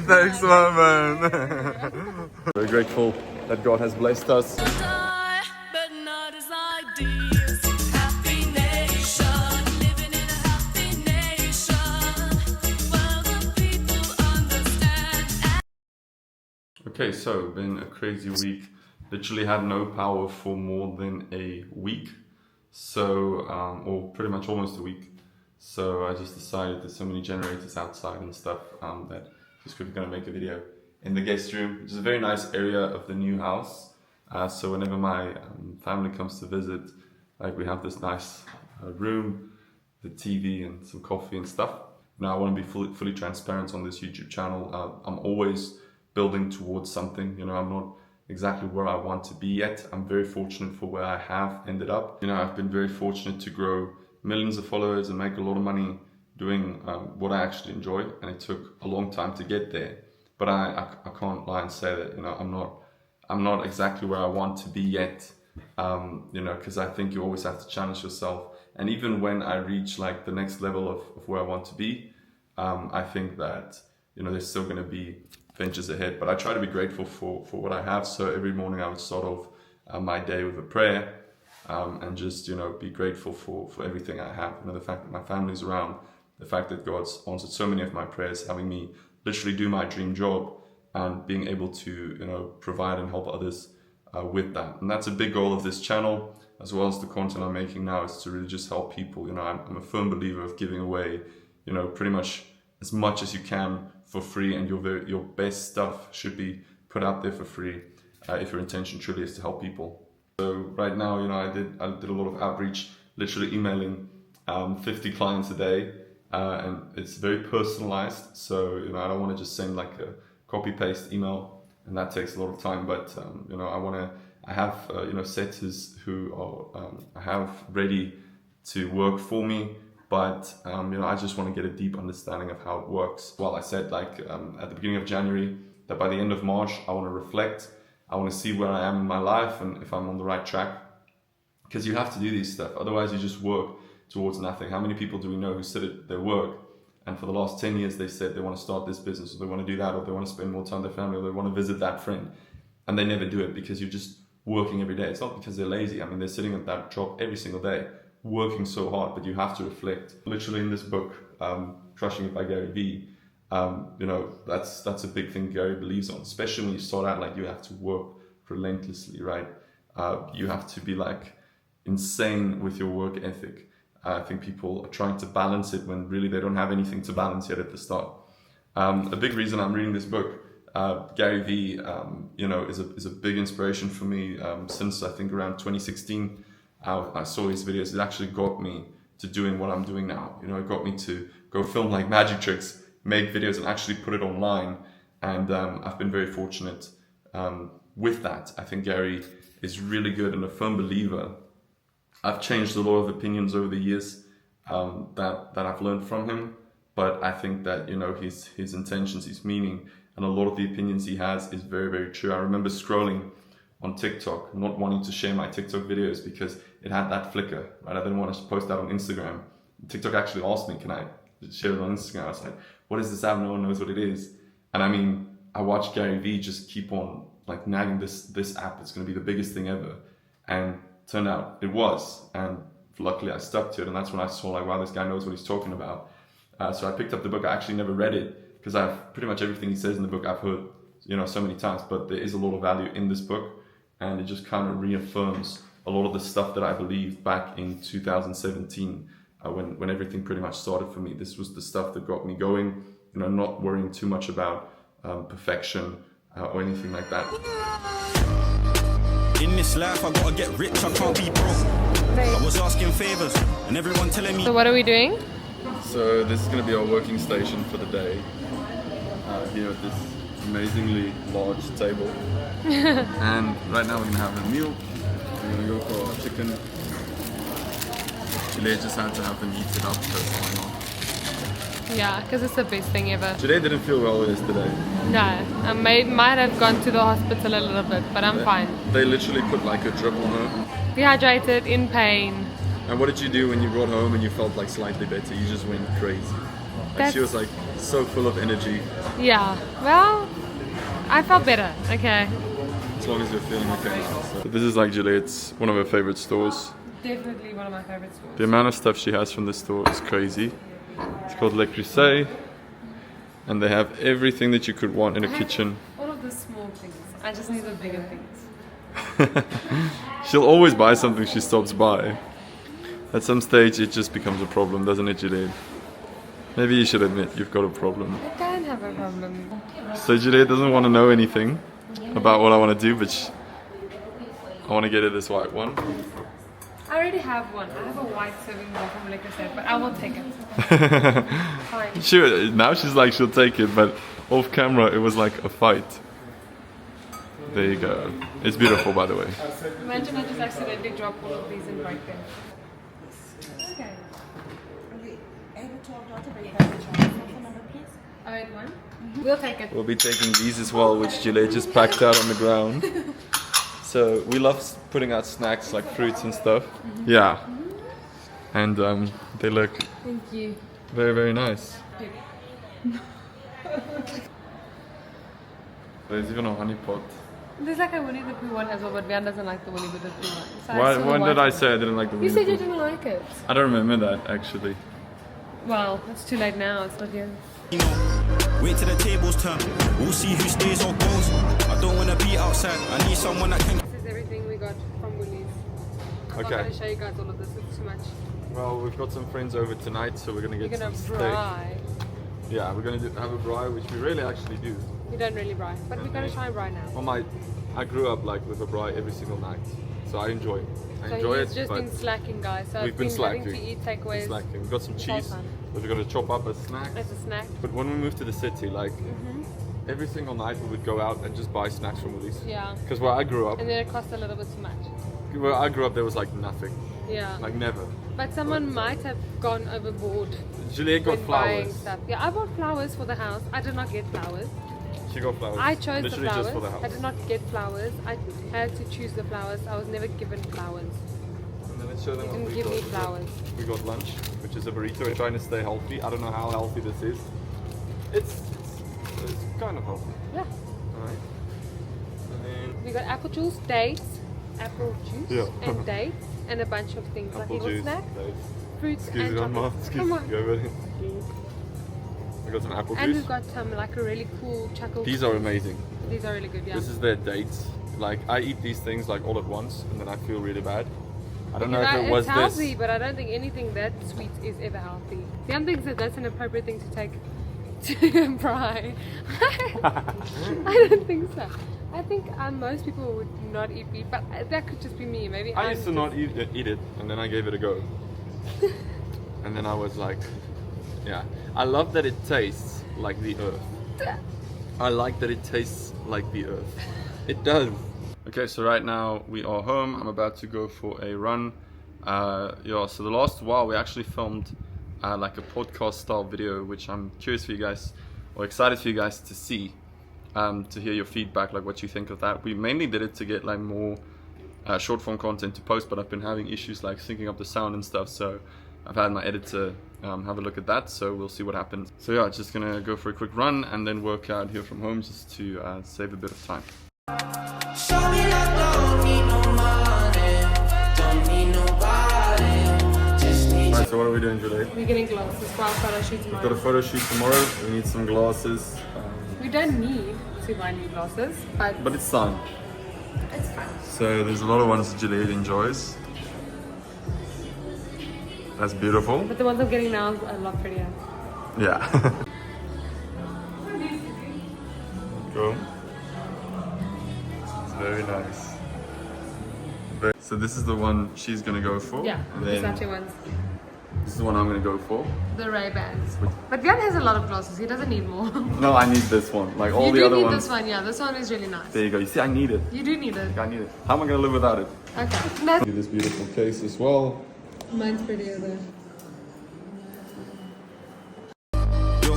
Thanks, my man. Very grateful that God has blessed us. Okay, so been a crazy week. Literally had no power for more than a week. So, or pretty much almost a week. So I just decided there's so many generators outside and stuff that just quickly gonna make a video in the guest room, which is a very nice area of the new house. So whenever my family comes to visit, like we have this nice room, the TV and some coffee and stuff. Now I want to be fully transparent on this YouTube channel. I'm always building towards something. You know, I'm not exactly where I want to be yet. I'm very fortunate for where I have ended up. You know, I've been very fortunate to grow millions of followers and make a lot of money doing what I actually enjoy, and it took a long time to get there. But I can't lie and say that, you know, I'm not exactly where I want to be yet. You know, because I think you always have to challenge yourself. And even when I reach like the next level of where I want to be, I think that, you know, there's still going to be ventures ahead. But I try to be grateful for what I have. So every morning I would start off my day with a prayer. And just, you know, be grateful for everything I have. You know, the fact that my family's around, the fact that God's answered so many of my prayers, having me literally do my dream job and being able to, you know, provide and help others with that. And that's a big goal of this channel, as well as the content I'm making now, is to really just help people. You know, I'm a firm believer of giving away, you know, pretty much as much as you can for free, and your best stuff should be put out there for free if your intention truly is to help people. So right now, you know, I did a lot of outreach, literally emailing 50 clients a day, and it's very personalized. So, you know, I don't want to just send like a copy paste email, and that takes a lot of time. But you know, I have you know, setters who are I have ready to work for me. But you know, I just want to get a deep understanding of how it works. Well, I said like at the beginning of January that by the end of March I want to reflect. I want to see where I am in my life and if I'm on the right track, because you have to do these stuff. Otherwise, you just work towards nothing. How many people do we know who sit at their work and for the last 10 years they said they want to start this business, or they want to do that, or they want to spend more time with their family, or they want to visit that friend, and they never do it because you're just working every day. It's not because they're lazy. I mean, they're sitting at that job every single day, working so hard, but you have to reflect. Literally in this book, Crushing It by Gary Vee, you know, that's a big thing Gary believes on, especially when you start out. Like, you have to work relentlessly, right? You have to be like insane with your work ethic. I think people are trying to balance it when really they don't have anything to balance yet at the start. A big reason I'm reading this book, Gary Vee, you know, is a big inspiration for me since I think around 2016. I saw his videos. It actually got me to doing what I'm doing now. You know, it got me to go film like magic tricks, make videos, and actually put it online. And I've been very fortunate with that. I think Gary is really good and a firm believer. I've changed a lot of opinions over the years that I've learned from him. But I think that, you know, his intentions, his meaning, and a lot of the opinions he has is very, very true. I remember scrolling on TikTok, not wanting to share my TikTok videos because it had that flicker, right? I didn't want to post that on Instagram. TikTok actually asked me, can I share it on Instagram? I was like, what is this app? No one knows what it is. And I mean, I watched Gary Vee just keep on like nagging this app. It's going to be the biggest thing ever. And turned out it was. And luckily I stuck to it. And that's when I saw like, wow, this guy knows what he's talking about. So I picked up the book. I actually never read it because I've pretty much everything he says in the book I've heard, you know, so many times, but there is a lot of value in this book. And it just kind of reaffirms a lot of the stuff that I believed back in 2017 when everything pretty much started for me. This was the stuff that got me going, you know, not worrying too much about perfection or anything like that. In this life, I gotta get rich, I can't be broke. I was asking favors and everyone telling me. So what are we doing? So this is going to be our working station for the day. Here at this amazingly large table. And right now we're going to have a meal. We're going to go for our chicken. Today just had to have them eat it up, so why not? Yeah, because it's the best thing ever. Today didn't feel well yesterday. No, I might have gone to the hospital a little bit, but I'm fine. They literally put like a drip on her. Dehydrated, in pain. And what did you do when you got home and you felt like slightly better? You just went crazy. And she was like so full of energy. Yeah, well, I felt better, okay. As long as you're feeling okay now. So this is like Juliet's, one of her favorite stores. Definitely one of my favorite stores. The amount of stuff she has from this store is crazy. It's called Le Creuset. And they have everything that you could want in a kitchen. All of the small things. I just need the bigger things. She'll always buy something she stops by. At some stage it just becomes a problem, doesn't it, Juliet? Maybe you should admit you've got a problem. I can have a problem. So Juliet doesn't want to know anything about what I want to do, but I want to get her this white one. I already have one. I have a white serving bowl from Le Creuset, but I will take it. Fine. Sure, now she's like she'll take it, but off camera it was like a fight. There you go. It's beautiful, by the way. Imagine I just accidentally drop all of these and break them. Okay. Are we able to upload it? Are you guys the phone number, please? 081. We'll take it. We'll be taking these as well, which Juliet just packed out on the ground. So we love putting out snacks like fruits and stuff. Yeah. And they look Thank you. very, very nice. There's even a honey pot. There's like a Winnie the Pooh one as well, but Wian doesn't like the Winnie the Pooh one. So Why, saw when the did white I one. say I didn't like the You Winnie said the you Pooh? didn't like it. I don't remember that actually. Well, it's too late now. It's not here. You know, wait till the tables turn. We'll see who stays or goes. I don't wanna be outside. I need someone that can. This is everything we got from Woolies. I'm not Okay. going to show you guys all of this. It's too much. Well, we've got some friends over tonight, so we're gonna You're get going to some steak. braai. Yeah, we're gonna have a braai, which we really actually do. We don't really braai, but we're going to try and braai now. Well, I grew up like with a braai every single night, so I enjoy it. I enjoy so it, he's just but been slacking, guys. So we've I've been having slacking. to eat takeaways slacking. We've got some this whole cheese time. that we're gonna chop up as snacks. as a snack. But when we moved to the city, like every single night we would go out and just buy snacks from Woolies. Yeah. Because where I grew up, And then it cost a little bit too much. there was like nothing, Yeah. like never. But someone might have gone overboard Juliet got when buying flowers. stuff. Yeah, I bought flowers for the house. I did not get flowers. She got flowers. I chose the literally flowers. just for the house. I did not get flowers. I had to choose the flowers. I was never given flowers. And then let's show them You what didn't we give got. me flowers. We got lunch, which is a burrito. We're trying to stay healthy. I don't know how healthy this is. It's kind of healthy. Yeah. Alright. And then We got apple juice, dates, apple juice, Yeah. and dates, and a bunch of things like apple little juice. snack, Dates. fruits, Excuse and me, Grandma. chocolate. Excuse Come me. on. Go over there. We got some apple And juice. we've got some like a really cool chocolate. These are amazing. These are really good. Yeah. This is their dates. Like I eat these things like all at once, and then I feel really bad. I don't know if it was it's healthy, this. but I don't think anything that sweet is ever healthy. Jan thinks that that's an appropriate thing to take to braai. I don't think so. I think most people would not eat beef, but that could just be me. Maybe I I'm used to not eat it, and then I gave it a go. And then I was like, yeah. I love that it tastes like the earth. I like that it tastes like the earth. It does. Okay, so right now we are home. I'm about to go for a run. Yeah, so the last while we actually filmed like a podcast style video, which I'm curious for you guys, or excited for you guys to see, to hear your feedback, like what you think of that. We mainly did it to get like more short form content to post, but I've been having issues like syncing up the sound and stuff, so I've had my editor have a look at that, so we'll see what happens. So yeah, just gonna go for a quick run and then work out here from home just to save a bit of time. Show me that don't need no money, don't need nobody, just need Alright, so what are we doing today? We're getting glasses for our photo shoot We've got a tomorrow. photo shoot tomorrow. We need some glasses, We don't need to buy new glasses, but it's time. it's fine. So there's a lot of ones that Juliet enjoys. That's beautiful. But the ones I'm getting now are a lot prettier. Yeah. Go. It's very nice. So this is the one she's gonna go for. Yeah, And the then Versace ones. this is the one I'm gonna go for. The Ray-Bans. But Jan has a lot of glasses. He doesn't need more. No, I need this one. Like all You the do other need ones. this one, yeah. This one is really nice. There you go. You see, I need it. You do need it. I need it. How am I gonna live without it? Okay. That's This beautiful case as well. mine's prettier though. Yo,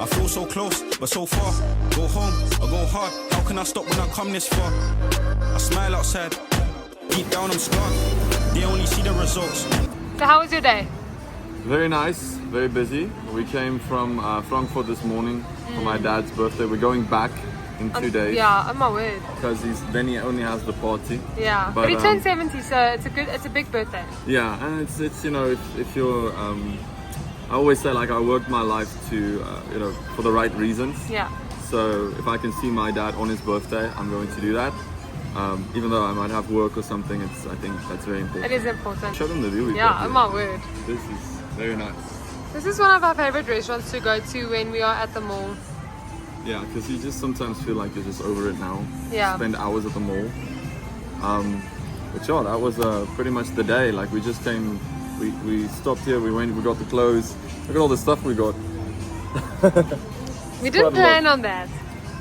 I feel so close, but so far. Go home, I go hard. How can I stop when I come this far? I smile outside. Deep down, I'm scarred. They only see the results. So how was your day? Very nice. very busy. We came from Frankfurt this morning for my dad's birthday. We're going back in 2 days. Yeah, oh my word. Because then he only has the party. Yeah, but he turned 70, so it's a big birthday. Yeah, and it's you know, if you're I always say, like, I worked my life to you know, for the right reasons. Yeah. So if I can see my dad on his birthday, I'm going to do that. Even though I might have work or something, I think that's very important. It is important. Show them the view. Yeah, oh my word. This is very nice. This is one of our favorite restaurants to go to when we are at the mall. Yeah, because you just sometimes feel like you're just over it now. Yeah. Spend hours at the mall. But yeah, that was pretty much the day. Like, we just came, we stopped here, we went, we got the clothes. Look at all the stuff we got. We didn't plan on that.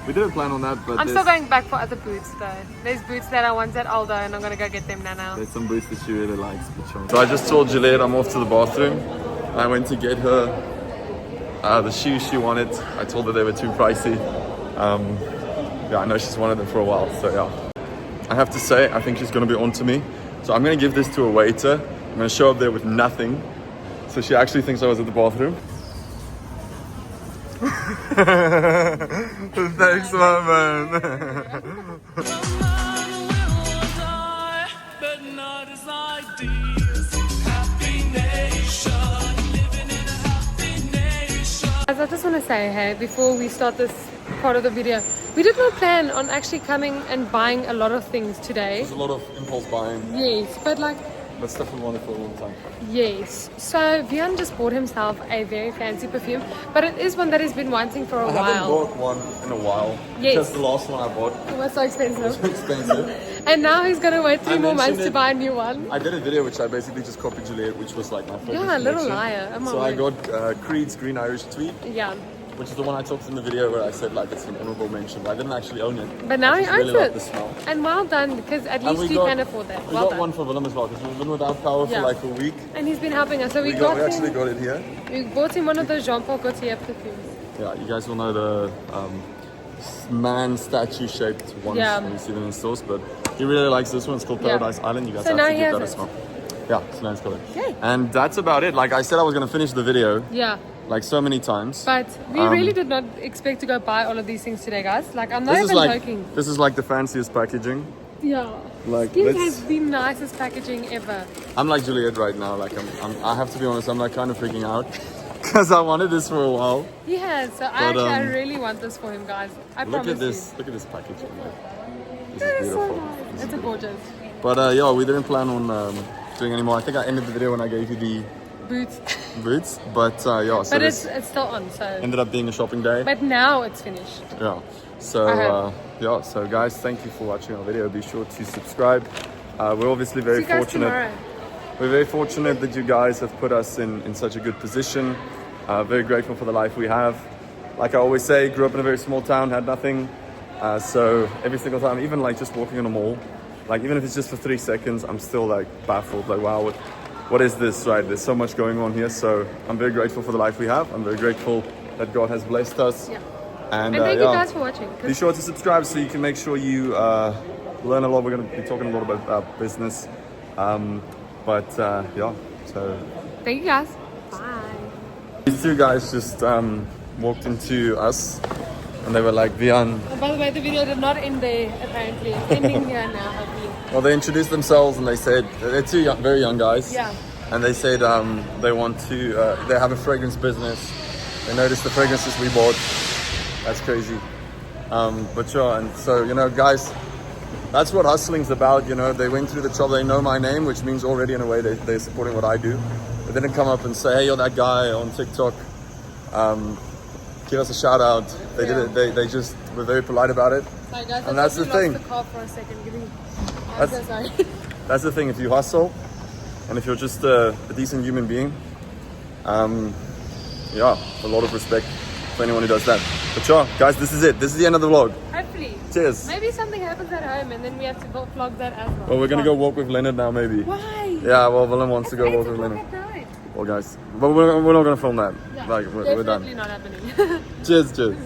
We didn't plan on that, but I'm still going back for other boots though. There's boots that I wanted at Aldo and I'm gonna go get them now. There's some boots that she really likes. So I just told Juliet I'm off to the bathroom. I went to get her the shoes she wanted. I told her they were too pricey. Yeah, I know she's wanted them for a while, so yeah. I have to say, I think she's gonna be on to me. So I'm gonna give this to a waiter. I'm gonna show up there with nothing. So she actually thinks I was at the bathroom. Thanks, my man. As I just want to say, hey, before we start this part of the video, we did not plan on actually coming and buying a lot of things today. There's a lot of impulse buying. Yes, but like, But stuff we wanted for a long time. yes. So Wian just bought himself a very fancy perfume, but it is one that he's been wanting for a I haven't while. bought one in a while. Yes. Because the last one I bought It was so expensive. was expensive. And now he's gonna wait 3 I more months mentioned to it- buy a new one. I did a video which I basically just copied Juliet, which was like my favorite. Yeah, little collection. liar. Oh my So I word. got Creed's Green Irish Tweed, Yeah. which is the one I talked in the video where I said like it's an honorable mention. But I didn't actually own it. But now I he just really owns like it. the smell. And well done, because at And least we you got- can afford that. We Well got done. one for Willem as well because we've been without power Yeah. for like a week. And he's been helping us. So we We actually got it here. we bought him one of those Jean-Paul Gaultier perfumes. Yeah, you guys will know the man statue shaped ones Yeah. when you see them in stores, but he really likes this one. It's called Yeah. Paradise Island. You guys So have now to he give has that a it. smell. Yeah, so now it's got it. Yay. And that's about it. Like I said, I was gonna finish the video Yeah. like so many times. But we really did not expect to go buy all of these things today, guys. Like, I'm not This is even like joking. this is like the fanciest packaging. Yeah. Like This let's- has the nicest packaging ever. I'm like Juliet right now. Like I have to be honest. I'm like kind of freaking out because I wanted this for a while. He has. So I really want this for him, guys. I Look promise at this. Look at this packaging. Like, this you. is It's so beautiful. nice. It's a gorgeous. But yeah, we didn't plan on doing any more. I think I ended the video when I gave you the Boots. boots. But yeah, so But this it's still on, so. ended up being a shopping day. But now it's finished. Yeah. So I hope. yeah. So guys, thank you for watching our video. Be sure to subscribe. We're obviously very See you guys fortunate. tomorrow. We're very fortunate that you guys have put us in such a good position. Very grateful for the life we have. Like I always say, grew up in a very small town, had nothing. So every single time, even like just walking in a mall, like even if it's just for 3 seconds, I'm still like baffled. Like, wow, what is this, right? There's so much going on here. So I'm very grateful for the life we have. I'm very grateful that God has blessed us. Yeah. And, And thank you yeah. guys for watching. Be sure to subscribe so you can make sure you learn a lot. We're going to be talking a lot about business. Yeah, so Thank you guys. Bye. these two guys just walked into us and they were like, Wian. And by the way, the video did not end there, apparently. It's ending here now, hopefully. Well, they introduced themselves and they said, they're two young, very young guys. Yeah. And they said they want to, they have a fragrance business. They noticed the fragrances we bought. That's crazy. But yeah, and so, you know, guys, that's what hustling's about. You know, they went through the trouble. They know my name, which means already in a way they're supporting what I do. They didn't come up and say, hey, you're that guy on TikTok. Give us a shout out. They did it. They just were very polite about it. Sorry guys, And that's the thing. Lost the car for a second. I'm That's- so sorry. That's the thing. If you hustle, and if you're just a decent human being, yeah, a lot of respect for anyone who does that. But yeah, guys, this is it. This is the end of the vlog. Hopefully. Cheers. Maybe something happens at home and then we have to vlog that as well. Well, we're gonna go walk with Leonard now, maybe. Why? Yeah, well, Willem wants to It's go 8 walk with o'clock Leonard. at night. Well, guys, but we're not gonna film that. Yeah, Like, we're done. definitely not happening. Cheers, cheers.